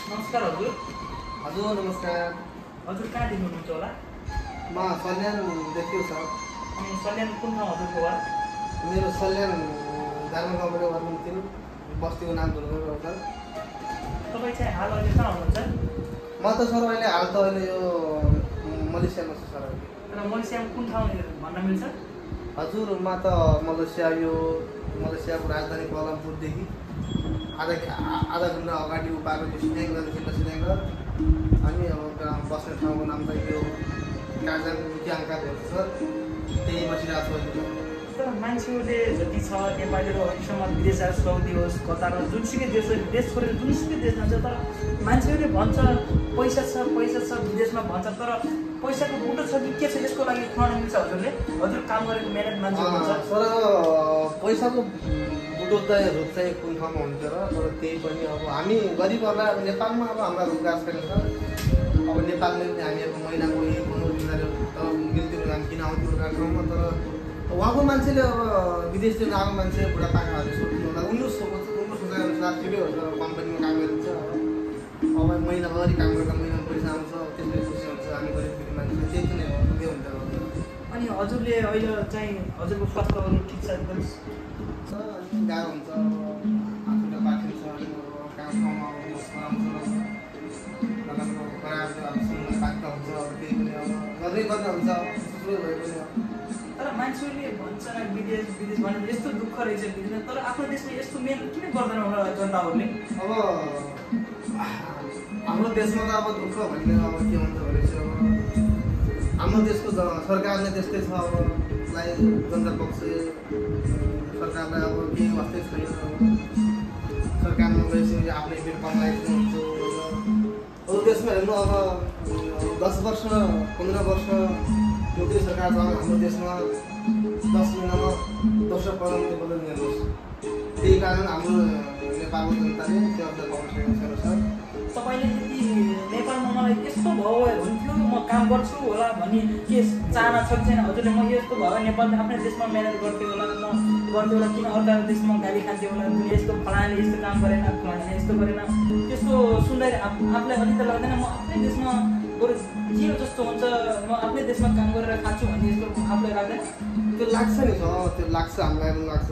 नमस्कार हजुर। हजुर नमस्कार। हजुर कहाँदेखि हुनुहुन्छ होला? म सल्यान देखियो सर। अनि सल्यान कुन ठाउँ हजुरको घर? मेरो सल्यान जामा गाउँबाट वर्मन्थिल बस्तीको नाम धुर्गो हो सर। तपाईँ चाहिँ हाल अहिले कहाँ हुनुहुन्छ? म त सर अहिले यो मलेसियामा छु सर। तर मलेसियामा कुन ठाउँ भन्न मिल्छ? हजुर म त मलेसियाको राजधानी क्वालालम्पुरदेखि आधा घन्टा अगाडि उभिएको थियो सिनाङ अनि अब बस्ने ठाउँको नाम त यो काजाङ क्याङका हो सर। त्यही बसिरहेको छु। तर मान्छेहरूले जति छ नेपालीहरू अहिलेसम्म विदेश जाओस्, साउदी होस्, कतार होस्, जुनसुकै देश छोडेर जुनसुकै देश जान्छ, तर मान्छेहरूले भन्छ पैसा छ विदेशमा भन्छ, तर पैसाको बुटो छ कि के छ यसको लागि खुवाउन मिल्छ हजुरले? हजुर काम गरेको मेहनत मान्छे हुन्छ सर। पैसाको बुटो त रोज चाहिँ कुन ठाउँमा हुन्छ र, तर त्यही पनि अब हामी गरिबहरूलाई अब नेपालमा अब हाम्रा रोजगार छैन सर। अब नेपालले हामी अब महिनाको 1-15 हामी किन आउँथ्यो रोजगार ठाउँमा, तर उहाँको मान्छेले अब विदेशतिर आएको मान्छे बुढापाकाहरूले सोध्नु होला उनीहरू सोचाइअनुसार ठिकै हो सर। कम्पनीमा काम गरिन्छ अब महिनाभरि काम गर्दा महिनामा पैसा आउँछ, त्यसले खुसी हुन्छ। हामी गरिब मान्छे त्यही पनि हो, त्यो हुन्छ। अनि हजुरले अहिले चाहिँ हजुरको स्वास्थ्यहरू ठिक छ एकदम? गाह्रो हुन्छ आफूलाई बाठिन्छ काम ठाउँमा नराम्रो करारहरू अब सुन्नु बाध्य हुन्छ। अब त्यही पनि अब गर्नै पर्ने हुन्छ थुप्रो भए पनि। तर मान्छेहरूले भन्छ विदेश भनेर यस्तो दुःख रहेछ विदेशमा, तर आफ्नो देशमा यस्तो मेल किन गर्दैन होला जनताहरूले? अब हाम्रो देशमा त अब दुःख भन्ने अब के हुन्छ भने चाहिँ अब हाम्रो देशको सरकारले त्यस्तै छ। अब जनता पक्ष सरकारलाई अब केही वास्तै छैन। सरकारमा गएपछि आफ्नै पेट कमाएको हुन्छ। अरू देशमा हेर्नु अब 10 वर्ष 15 वर्ष एउटै सरकार छ। हाम्रो देशमा 10 महिनामा दोस्रो प्रधानमन्त्री बदल्ने हेर्नुहोस्। त्यही कारण हाम्रो नेपालको जनताले त्यो अझ पाउन सकेको छैन सर। तपाईँले यदि नेपालमा मलाई यस्तो भयो हुन्थ्यो म काम गर्छु होला भन्ने के चाहना छ कि छैन हजुरले? म यस्तो भयो नेपालले आफ्नै देशमा मेहनत गर्थ्यो होला, किन अर्का देशमा गाली खान्थ्यो होला, यस्तो फलानाले यस्तो काम गरेन, फलानाले यस्तो गरेन, त्यस्तो सुन्दाखेरि आफूलाई अलिक त लाग्दैन म आफ्नै देशमा बरु के जस्तो हुन्छ म आफ्नै देशमा काम गरेर खान्छु भन्ने यस्तो आफूलाई लाग्दैन? त्यो लाग्छ नि छ, त्यो लाग्छ, हामीलाई पनि लाग्छ।